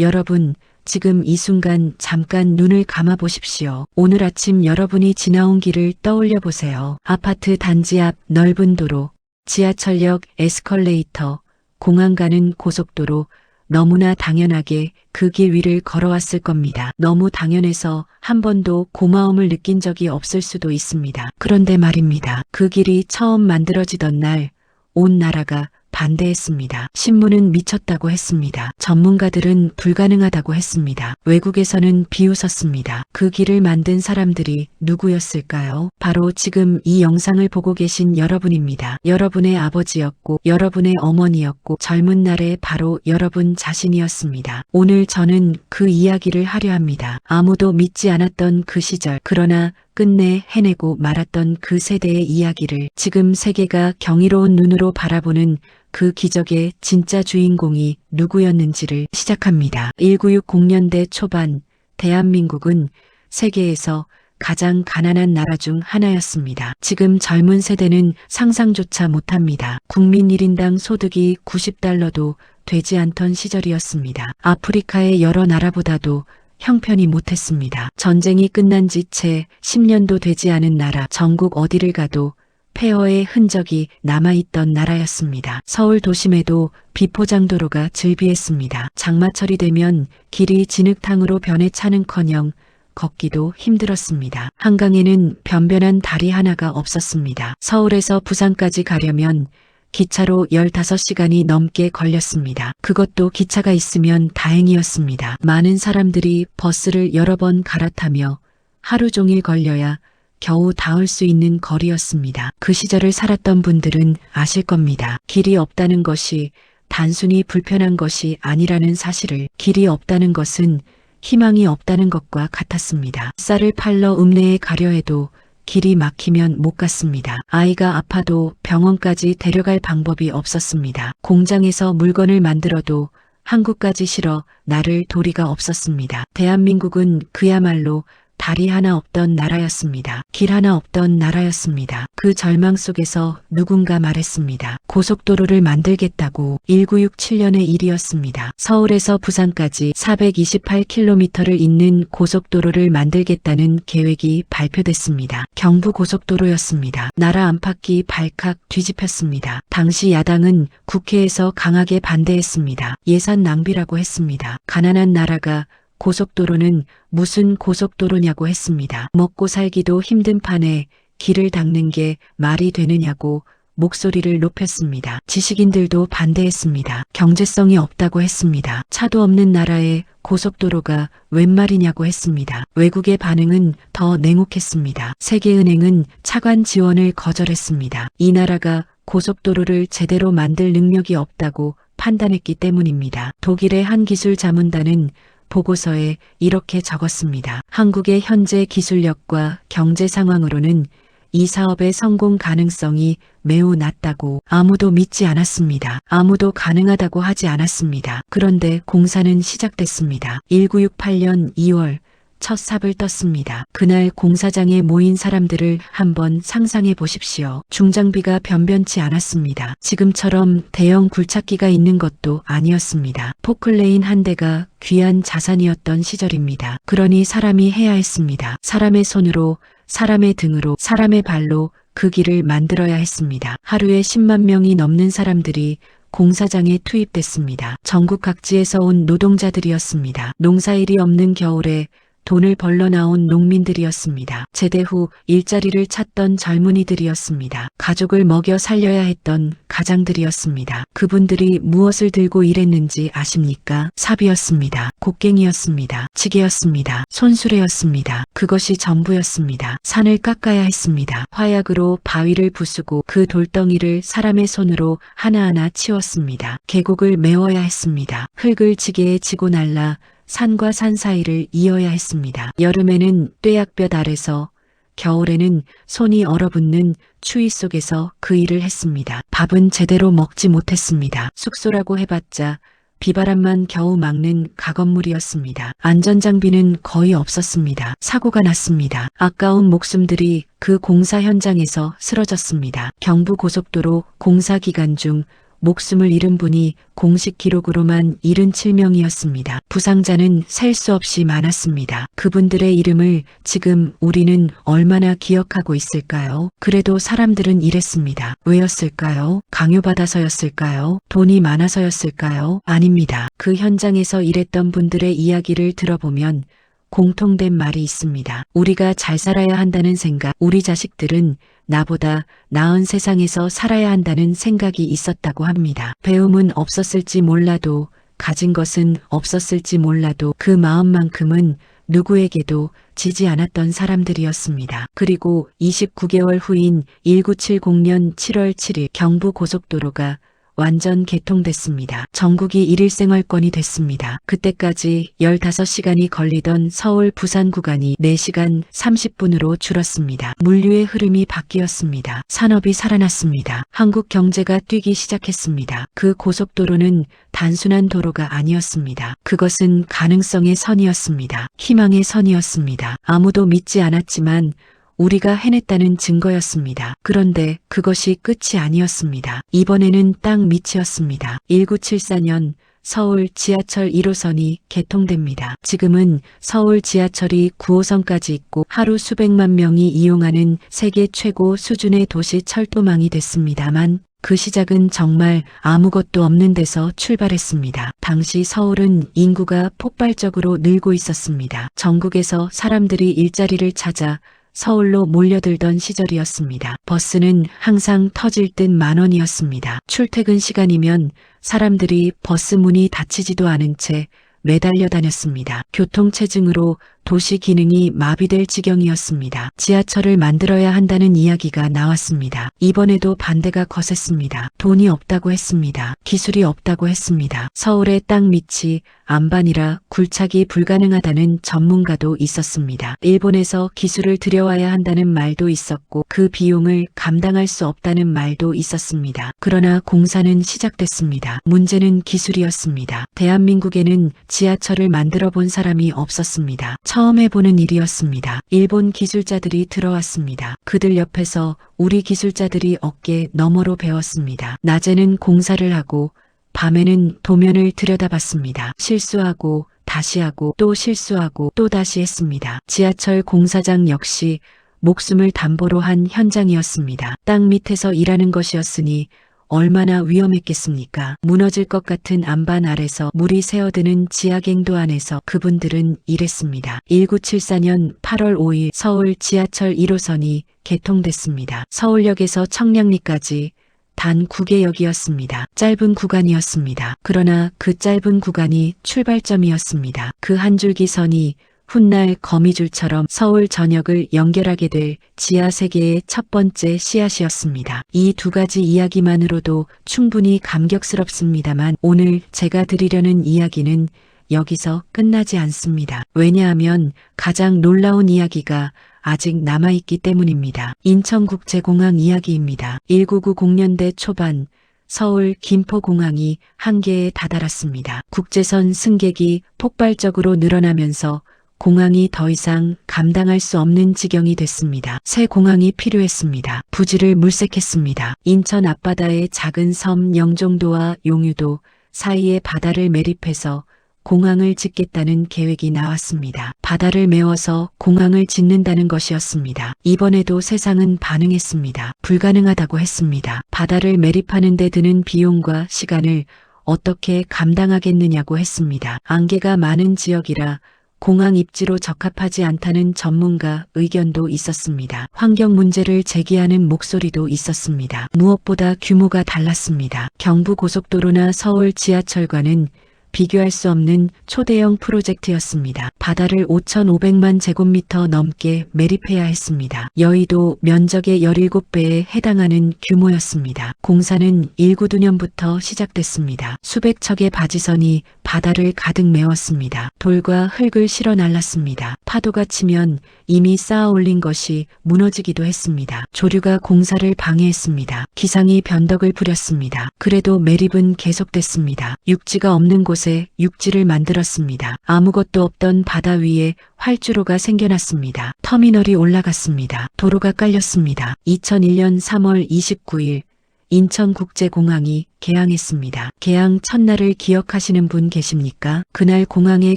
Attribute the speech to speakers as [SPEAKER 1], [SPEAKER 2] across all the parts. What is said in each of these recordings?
[SPEAKER 1] 여러분, 지금 이 순간 잠깐 눈을 감아 보십시오. 오늘 아침 여러분이 지나온 길을 떠올려 보세요. 아파트 단지 앞 넓은 도로, 지하철역 에스컬레이터, 공항 가는 고속도로, 너무나 당연하게 그 길 위를 걸어왔을 겁니다. 너무 당연해서 한 번도 고마움을 느낀 적이 없을 수도 있습니다. 그런데 말입니다. 그 길이 처음 만들어지던 날, 온 나라가 반대했습니다. 신문은 미쳤다고 했습니다. 전문가들은 불가능하다고 했습니다. 외국에서는 비웃었습니다. 그 길을 만든 사람들이 누구였을까요? 바로 지금 이 영상을 보고 계신 여러분입니다. 여러분의 아버지였고, 여러분의 어머니였고, 젊은 날의 바로 여러분 자신이었습니다. 오늘 저는 그 이야기를 하려 합니다. 아무도 믿지 않았던 그 시절, 그러나 끝내 해내고 말았던 그 세대의 이야기를 지금 세계가 경이로운 눈으로 바라보는 그 기적의 진짜 주인공이 누구였는지를 시작합니다. 1960년대 초반 대한민국은 세계에서 가장 가난한 나라 중 하나였습니다. 지금 젊은 세대는 상상조차 못합니다. 국민 1인당 소득이 90달러도 되지 않던 시절이었습니다. 아프리카의 여러 나라보다도 형편이 못했습니다. 전쟁이 끝난 지 채 10년도 되지 않은 나라, 전국 어디를 가도 폐허의 흔적이 남아있던 나라였습니다. 서울 도심에도 비포장도로가 즐비했습니다. 장마철이 되면 길이 진흙탕으로 변해 차는커녕 걷기도 힘들었습니다. 한강에는 변변한 다리 하나가 없었습니다. 서울에서 부산까지 가려면 기차로 15시간이 넘게 걸렸습니다. 그것도 기차가 있으면 다행이었습니다. 많은 사람들이 버스를 여러 번 갈아타며 하루 종일 걸려야 겨우 닿을 수 있는 거리였습니다. 그 시절을 살았던 분들은 아실 겁니다. 길이 없다는 것이 단순히 불편한 것이 아니라는 사실을, 길이 없다는 것은 희망이 없다는 것과 같았습니다. 쌀을 팔러 읍내에 가려 해도 길이 막히면 못 갔습니다. 아이가 아파도 병원까지 데려갈 방법이 없었습니다. 공장에서 물건을 만들어도 한국까지 실어 나를 도리가 없었습니다. 대한민국은 그야말로 다리 하나 없던 나라였습니다. 길 하나 없던 나라였습니다. 그 절망 속에서 누군가 말했습니다. 고속도로를 만들겠다고. 1967년의 일이었습니다. 서울에서 부산까지 428km를 잇는 고속도로를 만들겠다는 계획이 발표됐습니다. 경부고속도로였습니다. 나라 안팎이 발칵 뒤집혔습니다. 당시 야당은 국회에서 강하게 반대했습니다. 예산 낭비라고 했습니다. 가난한 나라가 고속도로는 무슨 고속도로냐고 했습니다. 먹고 살기도 힘든 판에 길을 닦는 게 말이 되느냐고 목소리를 높였습니다. 지식인들도 반대했습니다. 경제성이 없다고 했습니다. 차도 없는 나라에 고속도로가 웬 말이냐고 했습니다. 외국의 반응은 더 냉혹했습니다. 세계은행은 차관 지원을 거절했습니다. 이 나라가 고속도로를 제대로 만들 능력이 없다고 판단했기 때문입니다. 독일의 한 기술 자문단은 보고서에 이렇게 적었습니다. 한국의 현재 기술력과 경제 상황으로는 이 사업의 성공 가능성이 매우 낮다고. 아무도 믿지 않았습니다. 아무도 가능하다고 하지 않았습니다. 그런데 공사는 시작됐습니다. 1968년 2월 첫 삽을 떴습니다. 그날 공사장에 모인 사람들을 한번 상상해 보십시오. 중장비가 변변치 않았습니다. 지금처럼 대형 굴착기가 있는 것도 아니었습니다. 포클레인 한 대가 귀한 자산이었던 시절입니다. 그러니 사람이 해야 했습니다. 사람의 손으로, 사람의 등으로, 사람의 발로 그 길을 만들어야 했습니다. 하루에 10만 명이 넘는 사람들이 공사장에 투입됐습니다. 전국 각지에서 온 노동자들이었습니다. 농사일이 없는 겨울에 돈을 벌러 나온 농민들이었습니다. 제대 후 일자리를 찾던 젊은이들이었습니다. 가족을 먹여 살려야 했던 가장들이었습니다. 그분들이 무엇을 들고 일했는지 아십니까? 삽이었습니다. 곡괭이였습니다. 지게였습니다. 손수레였습니다. 그것이 전부였습니다. 산을 깎아야 했습니다. 화약으로 바위를 부수고 그 돌덩이를 사람의 손으로 하나하나 치웠습니다. 계곡을 메워야 했습니다. 흙을 지게에 지고 날라 산과 산 사이를 이어야 했습니다. 여름에는 뙤약볕 아래서, 겨울에는 손이 얼어붙는 추위 속에서 그 일을 했습니다. 밥은 제대로 먹지 못했습니다. 숙소라고 해봤자 비바람만 겨우 막는 가건물이었습니다. 안전장비는 거의 없었습니다. 사고가 났습니다. 아까운 목숨들이 그 공사 현장에서 쓰러졌습니다. 경부고속도로 공사 기간 중 목숨을 잃은 분이 공식 기록으로만 77명이었습니다. 부상자는 셀 수 없이 많았습니다. 그분들의 이름을 지금 우리는 얼마나 기억하고 있을까요? 그래도 사람들은 이랬습니다. 왜였을까요? 강요받아서였을까요? 돈이 많아서였을까요? 아닙니다. 그 현장에서 일했던 분들의 이야기를 들어보면 공통된 말이 있습니다. 우리가 잘 살아야 한다는 생각, 우리 자식들은 나보다 나은 세상에서 살아야 한다는 생각이 있었다고 합니다. 배움은 없었을지 몰라도, 가진 것은 없었을지 몰라도 그 마음만큼은 누구에게도 지지 않았던 사람들이었습니다. 그리고 29개월 후인 1970년 7월 7일 경부고속도로가 완전 개통됐습니다. 전국이 일일생활권이 됐습니다. 그때까지 15시간이 걸리던 서울 부산 구간이 4시간 30분으로 줄었습니다. 물류의 흐름이 바뀌었습니다. 산업이 살아났습니다. 한국 경제가 뛰기 시작했습니다. 그 고속도로는 단순한 도로가 아니었습니다. 그것은 가능성의 선이었습니다. 희망의 선이었습니다. 아무도 믿지 않았지만 우리가 해냈다는 증거였습니다. 그런데 그것이 끝이 아니었습니다. 이번에는 땅 밑이었습니다. 1974년 서울 지하철 1호선이 개통됩니다. 지금은 서울 지하철이 9호선까지 있고 하루 수백만 명이 이용하는 세계 최고 수준의 도시 철도망이 됐습니다만 그 시작은 정말 아무것도 없는 데서 출발했습니다. 당시 서울은 인구가 폭발적으로 늘고 있었습니다. 전국에서 사람들이 일자리를 찾아 서울로 몰려들던 시절이었습니다. 버스는 항상 터질 듯 10,000원이었습니다. 출퇴근 시간이면 사람들이 버스 문이 닫히지도 않은 채 매달려 다녔습니다. 교통체증으로 도시 기능이 마비될 지경이었습니다. 지하철을 만들어야 한다는 이야기가 나왔습니다. 이번에도 반대가 거셌습니다. 돈이 없다고 했습니다. 기술이 없다고 했습니다. 서울의 땅 밑이 안반이라 굴착이 불가능하다는 전문가도 있었습니다. 일본에서 기술을 들여와야 한다는 말도 있었고 그 비용을 감당할 수 없다는 말도 있었습니다. 그러나 공사는 시작됐습니다. 문제는 기술이었습니다. 대한민국에는 지하철을 만들어 본 사람이 없었습니다. 처음 해보는 일이었습니다. 일본 기술자들이 들어왔습니다. 그들 옆에서 우리 기술자들이 어깨 너머로 배웠습니다. 낮에는 공사를 하고 밤에는 도면을 들여다봤습니다. 실수하고 다시 하고 또 실수하고 또 다시 했습니다. 지하철 공사장 역시 목숨을 담보로 한 현장이었습니다. 땅 밑에서 일하는 것이었으니 얼마나 위험했겠습니까? 무너질 것 같은 안반 아래서 물이 새어드는 지하갱도 안에서 그분들은 일했습니다. 1974년 8월 5일 서울 지하철 1호선이 개통됐습니다. 서울역에서 청량리까지 단 9개역이었습니다. 짧은 구간이었습니다. 그러나 그 짧은 구간이 출발점이었습니다. 그 한 줄기 선이 훗날 거미줄처럼 서울 전역을 연결하게 될 지하 세계의 첫 번째 씨앗이었습니다. 이 두 가지 이야기만으로도 충분히 감격스럽습니다만 오늘 제가 드리려는 이야기는 여기서 끝나지 않습니다. 왜냐하면 가장 놀라운 이야기가 아직 남아있기 때문입니다. 인천국제공항 이야기입니다. 1990년대 초반 서울 김포공항이 한계에 다다랐습니다. 국제선 승객이 폭발적으로 늘어나면서 공항이 더 이상 감당할 수 없는 지경이 됐습니다. 새 공항이 필요했습니다. 부지를 물색했습니다. 인천 앞바다의 작은 섬 영종도와 용유도 사이에 바다를 매립해서 공항을 짓겠다는 계획이 나왔습니다. 바다를 메워서 공항을 짓는다는 것이었습니다. 이번에도 세상은 반응했습니다. 불가능하다고 했습니다. 바다를 매립하는 데 드는 비용과 시간을 어떻게 감당하겠느냐고 했습니다. 안개가 많은 지역이라 공항 입지로 적합하지 않다는 전문가 의견도 있었습니다. 환경 문제를 제기하는 목소리도 있었습니다. 무엇보다 규모가 달랐습니다. 경부고속도로나 서울 지하철과는 비교할 수 없는 초대형 프로젝트였습니다. 바다를 5,500만 제곱미터 넘게 매립해야 했습니다. 여의도 면적의 17배에 해당하는 규모였습니다. 공사는 1992년부터 시작됐습니다. 수백 척의 바지선이 바다를 가득 메웠습니다. 돌과 흙을 실어 날랐습니다. 파도가 치면 이미 쌓아 올린 것이 무너지기도 했습니다. 조류가 공사를 방해했습니다. 기상이 변덕을 부렸습니다. 그래도 매립은 계속됐습니다. 육지가 없는 곳에 육지를 만들었습니다. 아무것도 없던 바다 위에 활주로가 생겨났습니다. 터미널이 올라갔습니다. 도로가 깔렸습니다. 2001년 3월 29일 인천국제공항이 개항했습니다. 개항 첫날을 기억하시는 분 계십니까? 그날 공항에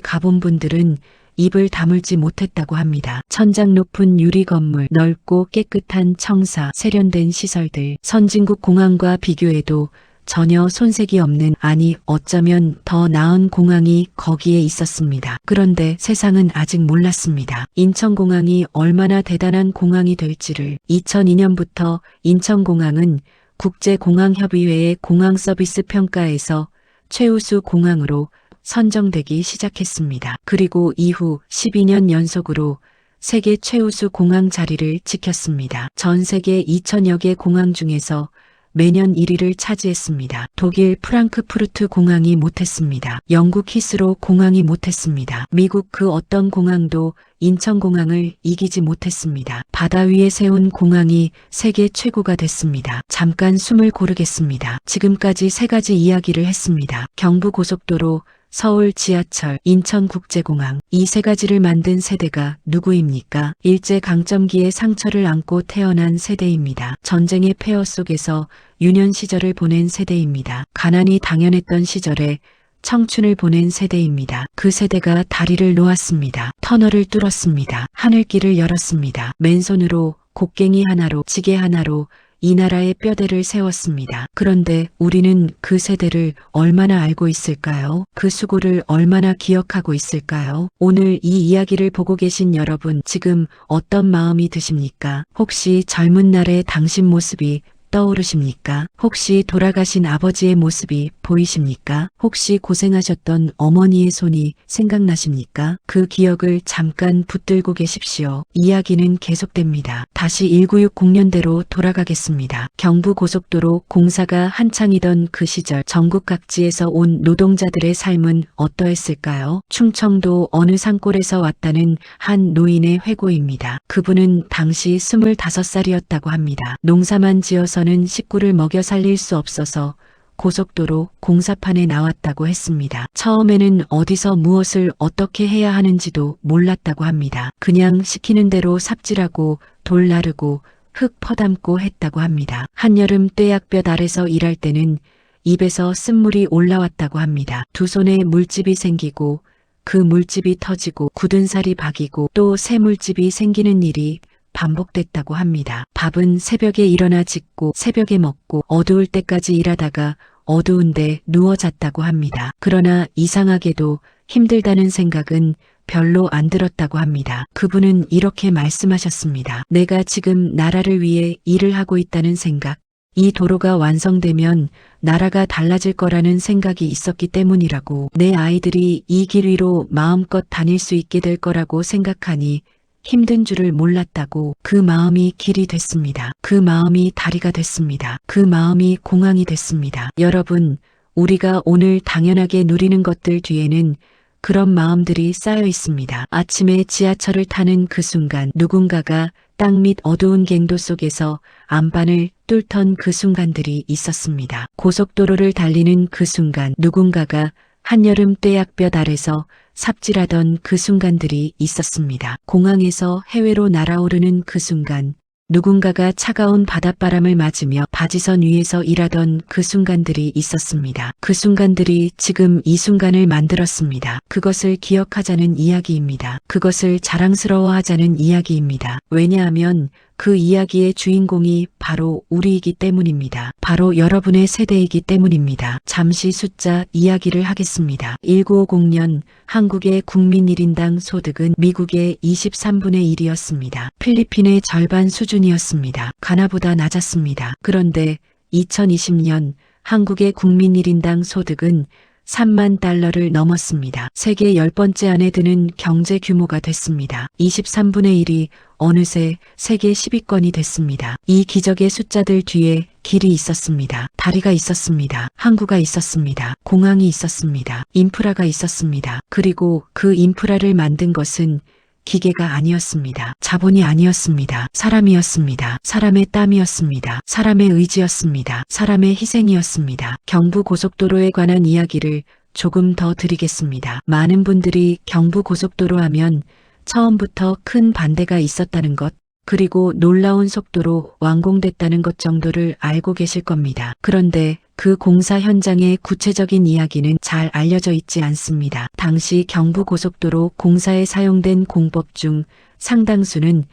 [SPEAKER 1] 가본 분들은 입을 다물지 못했다고 합니다. 천장 높은 유리 건물, 넓고 깨끗한 청사, 세련된 시설들, 선진국 공항과 비교해도 전혀 손색이 없는, 아니 어쩌면 더 나은 공항이 거기에 있었습니다. 그런데 세상은 아직 몰랐습니다. 인천공항이 얼마나 대단한 공항이 될지를. 2002년부터 인천공항은 국제공항협의회의 공항서비스 평가에서 최우수 공항으로 선정되기 시작했습니다. 그리고 이후 12년 연속으로 세계 최우수 공항 자리를 지켰습니다. 전 세계 2,000여 개 공항 중에서 매년 1위를 차지했습니다. 독일 프랑크푸르트 공항이 못했습니다. 영국 히스로 공항이 못했습니다. 미국 그 어떤 공항도 인천공항을 이기지 못했습니다. 바다 위에 세운 공항이 세계 최고가 됐습니다. 잠깐 숨을 고르겠습니다. 지금까지 세 가지 이야기를 했습니다. 경부고속도로, 서울 지하철, 인천국제공항. 이 세 가지를 만든 세대가 누구입니까? 일제강점기의 상처를 안고 태어난 세대입니다. 전쟁의 폐허 속에서 유년 시절을 보낸 세대입니다. 가난이 당연했던 시절에 청춘을 보낸 세대입니다. 그 세대가 다리를 놓았습니다. 터널을 뚫었습니다. 하늘길을 열었습니다. 맨손으로, 곡괭이 하나로, 지게 하나로 이 나라의 뼈대를 세웠습니다. 그런데 우리는 그 세대를 얼마나 알고 있을까요? 그 수고를 얼마나 기억하고 있을까요? 오늘 이 이야기를 보고 계신 여러분, 지금 어떤 마음이 드십니까? 혹시 젊은 날의 당신 모습이 떠오르십니까? 혹시 돌아가신 아버지의 모습이 보이십니까? 혹시 고생하셨던 어머니의 손이 생각나십니까? 그 기억을 잠깐 붙들고 계십시오. 이야기는 계속됩니다. 다시 1960년대로 돌아가겠습니다. 경부고속도로 공사가 한창이던 그 시절, 전국 각지에서 온 노동자들의 삶은 어떠했을까요? 충청도 어느 산골에서 왔다는 한 노인의 회고입니다. 그분은 당시 25살이었다고 합니다. 농사만 지어서는 식구를 먹여 살릴 수 없어서 고속도로 공사판에 나왔다고 했습니다. 처음에는 어디서 무엇을 어떻게 해야 하는지도 몰랐다고 합니다. 그냥 시키는 대로 삽질하고 돌 나르고 흙 퍼담고 했다고 합니다. 한여름 떼약볕 아래서 일할 때는 입에서 쓴물이 올라왔다고 합니다. 두 손에 물집이 생기고 그 물집이 터지고 굳은 살이 박이고 또 새 물집이 생기는 일이 반복됐다고 합니다. 밥은 새벽에 일어나 짓고 새벽에 먹고 어두울 때까지 일하다가 어두운데 누워 잤다고 합니다. 그러나 이상하게도 힘들다는 생각은 별로 안 들었다고 합니다. 그분은 이렇게 말씀하셨습니다. 내가 지금 나라를 위해 일을 하고 있다는 생각, 이 도로가 완성되면 나라가 달라질 거라는 생각이 있었기 때문이라고, 내 아이들이 이 길 위로 마음껏 다닐 수 있게 될 거라고 생각하니 힘든 줄을 몰랐다고. 그 마음이 길이 됐습니다. 그 마음이 다리가 됐습니다. 그 마음이 공항이 됐습니다. 여러분, 우리가 오늘 당연하게 누리는 것들 뒤에는 그런 마음들이 쌓여 있습니다. 아침에 지하철을 타는 그 순간, 누군가가 땅 밑 어두운 갱도 속에서 안반을 뚫던 그 순간들이 있었습니다. 고속도로를 달리는 그 순간, 누군가가 한여름 떼약볕 아래서 삽질하던 그 순간들이 있었습니다. 공항에서 해외로 날아오르는 그 순간, 누군가가 차가운 바닷바람을 맞으며 바지선 위에서 일하던 그 순간들이 있었습니다. 그 순간들이 지금 이 순간을 만들었습니다. 그것을 기억하자는 이야기입니다. 그것을 자랑스러워하자는 이야기입니다. 왜냐하면 그 이야기의 주인공이 바로 우리이기 때문입니다. 바로 여러분의 세대이기 때문입니다. 잠시 숫자 이야기를 하겠습니다. 1950년 한국의 국민 1인당 소득은 미국의 23분의 1이었습니다. 필리핀의 절반 수준이었습니다. 가나보다 낮았습니다. 그런데 2020년 한국의 국민 1인당 소득은 3만 달러를 넘었습니다. 세계 10번째 안에 드는 경제 규모가 됐습니다. 23분의 1이 어느새 세계 10위권이 됐습니다. 이 기적의 숫자들 뒤에 길이 있었습니다. 다리가 있었습니다. 항구가 있었습니다. 공항이 있었습니다. 인프라가 있었습니다. 그리고 그 인프라를 만든 것은 기계가 아니었습니다. 자본이 아니었습니다. 사람이었습니다. 사람의 땀이었습니다. 사람의 의지였습니다. 사람의 희생이었습니다. 경부고속도로에 관한 이야기를 조금 더 드리겠습니다. 많은 분들이 경부고속도로 하면 처음부터 큰 반대가 있었다는 것 그리고 놀라운 속도로 완공됐다는 것 정도를 알고 계실 겁니다. 그런데 그 공사 현장의 구체적인 이야기는 잘 알려져 있지 않습니다. 당시 경부고속도로 공사에 사용된 공법 중 상당수는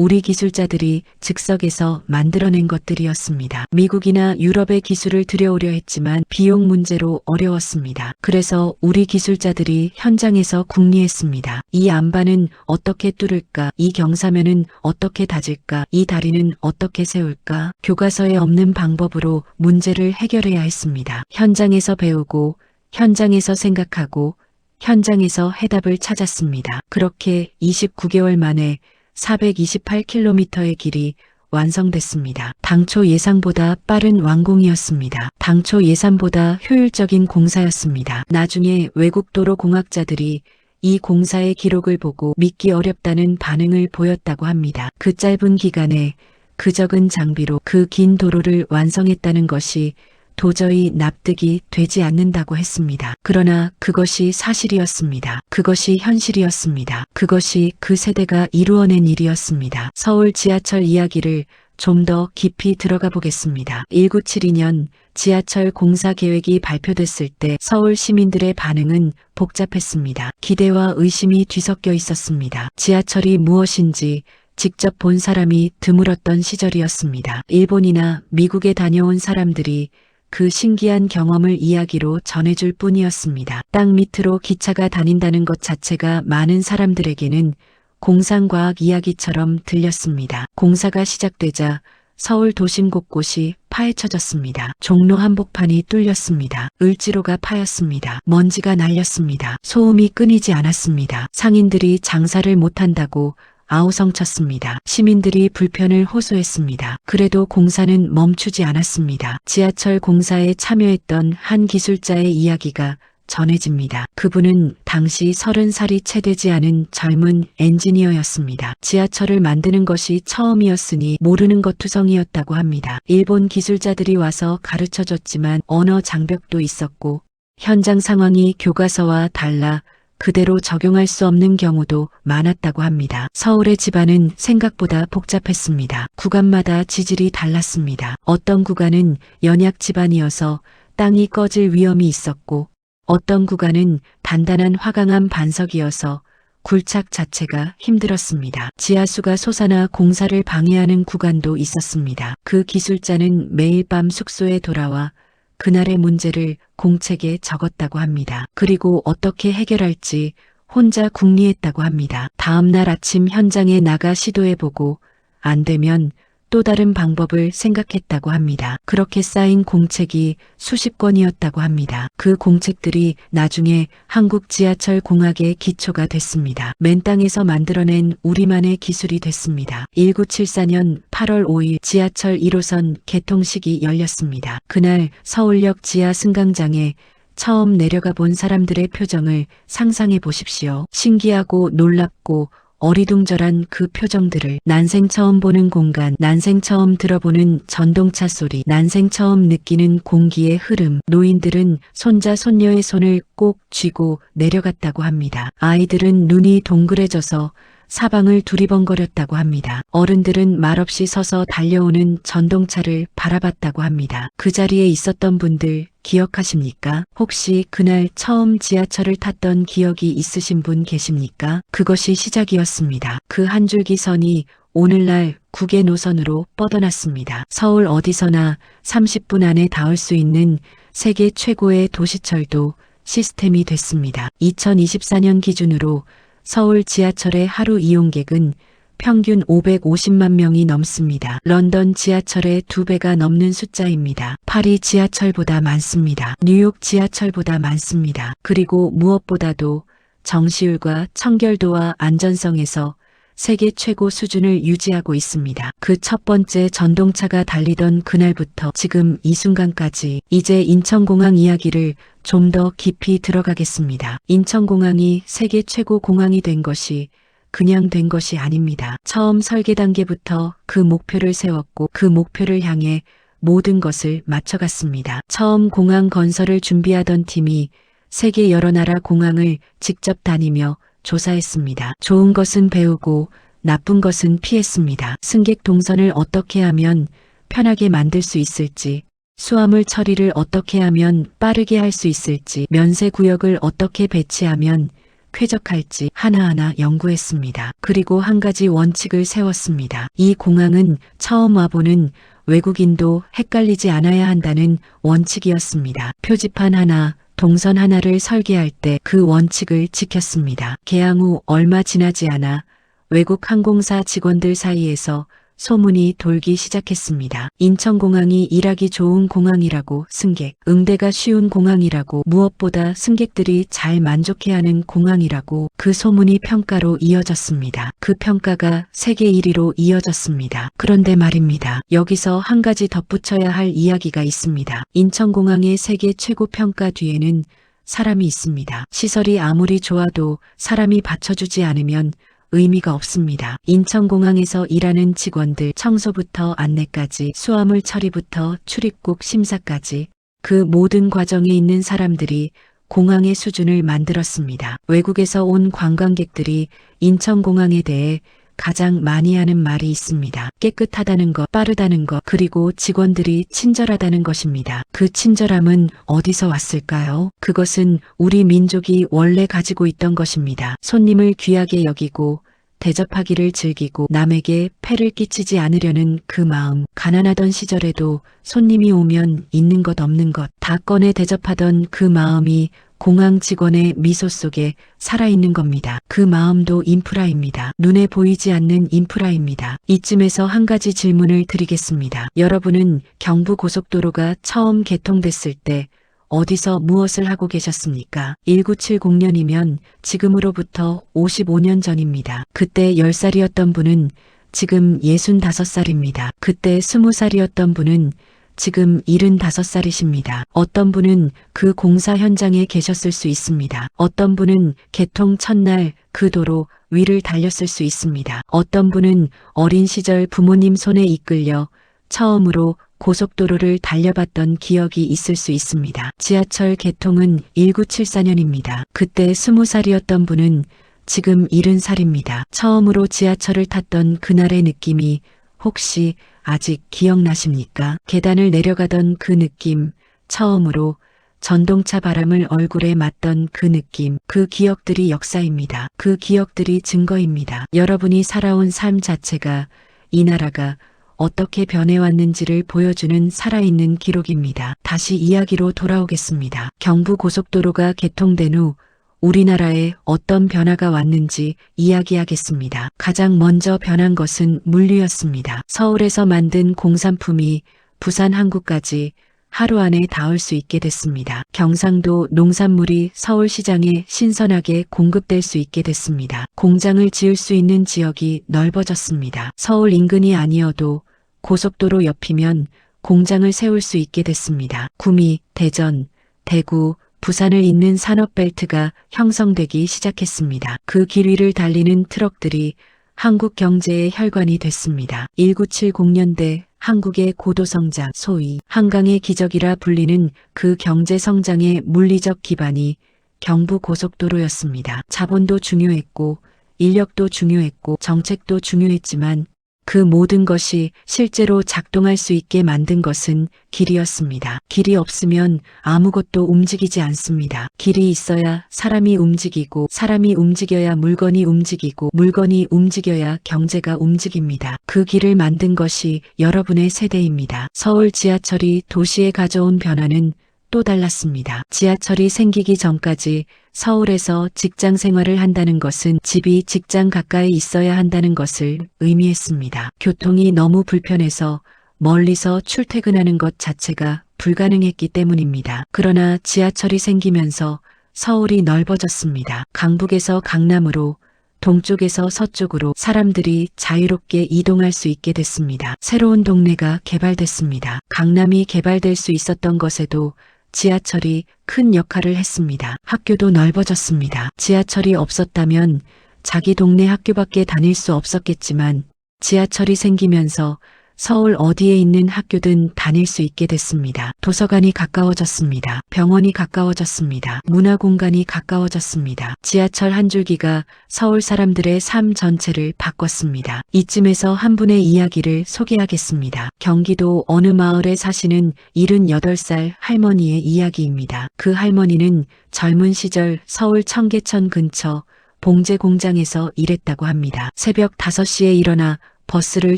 [SPEAKER 1] 우리 기술자들이 즉석에서 만들어낸 것들이었습니다. 미국이나 유럽의 기술을 들여오려 했지만 비용 문제로 어려웠습니다. 그래서 우리 기술자들이 현장에서 궁리했습니다. 이 안반은 어떻게 뚫을까? 이 경사면은 어떻게 다질까? 이 다리는 어떻게 세울까? 교과서에 없는 방법으로 문제를 해결해야 했습니다. 현장에서 배우고, 현장에서 생각하고, 현장에서 해답을 찾았습니다. 그렇게 29개월 만에 428km의 길이 완성됐습니다. 당초 예상보다 빠른 완공이었습니다. 당초 예산보다 효율적인 공사였습니다. 나중에 외국 도로 공학자들이 이 공사의 기록을 보고 믿기 어렵다는 반응을 보였다고 합니다. 그 짧은 기간에 그 적은 장비로 그 긴 도로를 완성했다는 것이 도저히 납득이 되지 않는다고 했습니다. 그러나 그것이 사실이었습니다. 그것이 현실이었습니다. 그것이 그 세대가 이루어낸 일이었습니다. 서울 지하철 이야기를 좀 더 깊이 들어가 보겠습니다. 1972년 지하철 공사 계획이 발표됐을 때 서울 시민들의 반응은 복잡했습니다. 기대와 의심이 뒤섞여 있었습니다. 지하철이 무엇인지 직접 본 사람이 드물었던 시절이었습니다. 일본이나 미국에 다녀온 사람들이 그 신기한 경험을 이야기로 전해줄 뿐이었습니다. 땅 밑으로 기차가 다닌다는 것 자체가 많은 사람들에게는 공상과학 이야기처럼 들렸습니다. 공사가 시작되자 서울 도심 곳곳이 파헤쳐졌습니다. 종로 한복판이 뚫렸습니다. 을지로가 파였습니다. 먼지가 날렸습니다. 소음이 끊이지 않았습니다. 상인들이 장사를 못한다고 아우성쳤습니다. 시민들이 불편을 호소했습니다. 그래도 공사는 멈추지 않았습니다. 지하철 공사에 참여했던 한 기술자의 이야기가 전해집니다. 그분은 당시 30살이 채 되지 않은 젊은 엔지니어였습니다. 지하철을 만드는 것이 처음이었으니 모르는 것 투성이었다고 합니다. 일본 기술자들이 와서 가르쳐줬지만 언어 장벽도 있었고 현장 상황이 교과서와 달라 그대로 적용할 수 없는 경우도 많았다고 합니다. 서울의 집안은 생각보다 복잡했습니다. 구간마다 지질이 달랐습니다. 어떤 구간은 연약 집안이어서 땅이 꺼질 위험이 있었고 어떤 구간은 단단한 화강암 반석이어서 굴착 자체가 힘들었습니다. 지하수가 솟아나 공사를 방해하는 구간도 있었습니다. 그 기술자는 매일 밤 숙소에 돌아와 그날의 문제를 공책에 적었다고 합니다. 그리고 어떻게 해결할지 혼자 궁리했다고 합니다. 다음 날 아침 현장에 나가 시도해보고 안 되면 또 다른 방법을 생각했다고 합니다. 그렇게 쌓인 공책이 수십 권이었다고 합니다. 그 공책들이 나중에 한국 지하철 공학의 기초가 됐습니다. 맨 땅에서 만들어낸 우리만의 기술이 됐습니다. 1974년 8월 5일 지하철 1호선 개통식이 열렸습니다. 그날 서울역 지하 승강장에 처음 내려가 본 사람들의 표정을 상상해 보십시오. 신기하고 놀랍고 어리둥절한 그 표정들을 난생 처음 보는 공간, 난생 처음 들어보는 전동차 소리, 난생 처음 느끼는 공기의 흐름. 노인들은 손자 손녀의 손을 꼭 쥐고 내려갔다고 합니다. 아이들은 눈이 동그래져서 사방을 두리번거렸다고 합니다. 어른들은 말없이 서서 달려오는 전동차를 바라봤다고 합니다. 그 자리에 있었던 분들 기억하십니까? 혹시 그날 처음 지하철을 탔던 기억이 있으신 분 계십니까? 그것이 시작이었습니다. 그 한 줄기 선이 오늘날 국외 노선으로 뻗어났습니다. 서울 어디서나 30분 안에 닿을 수 있는 세계 최고의 도시철도 시스템이 됐습니다. 2024년 기준으로 서울 지하철의 하루 이용객은 평균 550만 명이 넘습니다. 런던 지하철의 2배가 넘는 숫자입니다. 파리 지하철보다 많습니다. 뉴욕 지하철보다 많습니다. 그리고 무엇보다도 정시율과 청결도와 안전성에서 세계 최고 수준을 유지하고 있습니다. 그 첫 번째 전동차가 달리던 그날부터 지금 이 순간까지 이제 인천공항 이야기를 좀 더 깊이 들어가겠습니다. 인천공항이 세계 최고 공항이 된 것이 그냥 된 것이 아닙니다. 처음 설계 단계부터 그 목표를 세웠고 그 목표를 향해 모든 것을 맞춰갔습니다. 처음 공항 건설을 준비하던 팀이 세계 여러 나라 공항을 직접 다니며 조사했습니다. 좋은 것은 배우고 나쁜 것은 피했습니다. 승객 동선을 어떻게 하면 편하게 만들 수 있을지, 수화물 처리를 어떻게 하면 빠르게 할 수 있을지, 면세 구역을 어떻게 배치하면 쾌적할지 하나하나 연구했습니다. 그리고 한 가지 원칙을 세웠습니다. 이 공항은 처음 와보는 외국인도 헷갈리지 않아야 한다는 원칙이었습니다. 표지판 하나, 동선 하나를 설계할 때 그 원칙을 지켰습니다. 개항 후 얼마 지나지 않아 외국 항공사 직원들 사이에서 소문이 돌기 시작했습니다. 인천공항이 일하기 좋은 공항이라고, 승객 응대가 쉬운 공항이라고, 무엇보다 승객들이 잘 만족해하는 공항이라고 그 소문이 평가로 이어졌습니다. 그 평가가 세계 1위로 이어졌습니다. 그런데 말입니다. 여기서 한 가지 덧붙여야 할 이야기가 있습니다. 인천공항의 세계 최고 평가 뒤에는 사람이 있습니다. 시설이 아무리 좋아도 사람이 받쳐주지 않으면 의미가 없습니다. 인천공항에서 일하는 직원들, 청소부터 안내까지, 수화물 처리부터 출입국 심사까지 그 모든 과정에 있는 사람들이 공항의 수준을 만들었습니다. 외국에서 온 관광객들이 인천공항에 대해 가장 많이 하는 말이 있습니다. 깨끗하다는 것, 빠르다는 것, 그리고 직원들이 친절하다는 것입니다. 그 친절함은 어디서 왔을까요? 그것은 우리 민족이 원래 가지고 있던 것입니다. 손님을 귀하게 여기고 대접하기를 즐기고 남에게 폐를 끼치지 않으려는 그 마음, 가난하던 시절에도 손님이 오면 있는 것 없는 것 다 꺼내 대접하던 그 마음이 공항 직원의 미소 속에 살아있는 겁니다. 그 마음도 인프라입니다. 눈에 보이지 않는 인프라입니다. 이쯤에서 한 가지 질문을 드리겠습니다. 여러분은 경부고속도로가 처음 개통됐을 때 어디서 무엇을 하고 계셨습니까? 1970년이면 지금으로부터 55년 전입니다. 그때 10살이었던 분은 지금 65살입니다. 그때 20살이었던 분은 지금 75살이십니다. 어떤 분은 그 공사 현장에 계셨을 수 있습니다. 어떤 분은 개통 첫날 그 도로 위를 달렸을 수 있습니다. 어떤 분은 어린 시절 부모님 손에 이끌려 처음으로 고속도로를 달려봤던 기억이 있을 수 있습니다. 지하철 개통은 1974년입니다. 그때 20살이었던 분은 지금 70살입니다. 처음으로 지하철을 탔던 그날의 느낌이 혹시 아직 기억나십니까? 계단을 내려가던 그 느낌, 처음으로 전동차 바람을 얼굴에 맞던 그 느낌, 그 기억들이 역사입니다. 그 기억들이 증거입니다. 여러분이 살아온 삶 자체가 이 나라가 어떻게 변해왔는지를 보여주는 살아있는 기록입니다. 다시 이야기로 돌아오겠습니다. 경부고속도로가 개통된 후 우리나라에 어떤 변화가 왔는지 이야기하겠습니다. 가장 먼저 변한 것은 물류였습니다. 서울에서 만든 공산품이 부산 항구까지 하루 안에 닿을 수 있게 됐습니다. 경상도 농산물이 서울시장에 신선하게 공급될 수 있게 됐습니다. 공장을 지을 수 있는 지역이 넓어졌습니다. 서울 인근이 아니어도 고속도로 옆이면 공장을 세울 수 있게 됐습니다. 구미, 대전, 대구, 부산을 잇는 산업벨트가 형성되기 시작했습니다. 그 길 위를 달리는 트럭들이 한국 경제의 혈관이 됐습니다. 1970년대 한국의 고도성장, 소위 한강의 기적이라 불리는 그 경제성장의 물리적 기반이 경부고속도로였습니다. 자본도 중요했고 인력도 중요했고 정책도 중요했지만 그 모든 것이 실제로 작동할 수 있게 만든 것은 길이었습니다. 길이 없으면 아무것도 움직이지 않습니다. 길이 있어야 사람이 움직이고 사람이 움직여야 물건이 움직이고 물건이 움직여야 경제가 움직입니다. 그 길을 만든 것이 여러분의 세대입니다. 서울 지하철이 도시에 가져온 변화는 또 달랐습니다. 지하철이 생기기 전까지 서울에서 직장 생활을 한다는 것은 집이 직장 가까이 있어야 한다는 것을 의미했습니다. 교통이 너무 불편해서 멀리서 출퇴근하는 것 자체가 불가능했기 때문입니다. 그러나 지하철이 생기면서 서울이 넓어졌습니다. 강북에서 강남으로, 동쪽에서 서쪽으로 사람들이 자유롭게 이동할 수 있게 됐습니다. 새로운 동네가 개발됐습니다. 강남이 개발될 수 있었던 것에도 지하철이 큰 역할을 했습니다. 학교도 넓어졌습니다. 지하철이 없었다면 자기 동네 학교밖에 다닐 수 없었겠지만 지하철이 생기면서 서울 어디에 있는 학교든 다닐 수 있게 됐습니다. 도서관이 가까워졌습니다. 병원이 가까워졌습니다. 문화공간이 가까워졌습니다. 지하철 한 줄기가 서울 사람들의 삶 전체를 바꿨습니다. 이쯤에서 한 분의 이야기를 소개하겠습니다. 경기도 어느 마을에 사시는 78살 할머니의 이야기입니다. 그 할머니는 젊은 시절 서울 청계천 근처 봉제 공장에서 일했다고 합니다. 새벽 5시에 일어나 버스를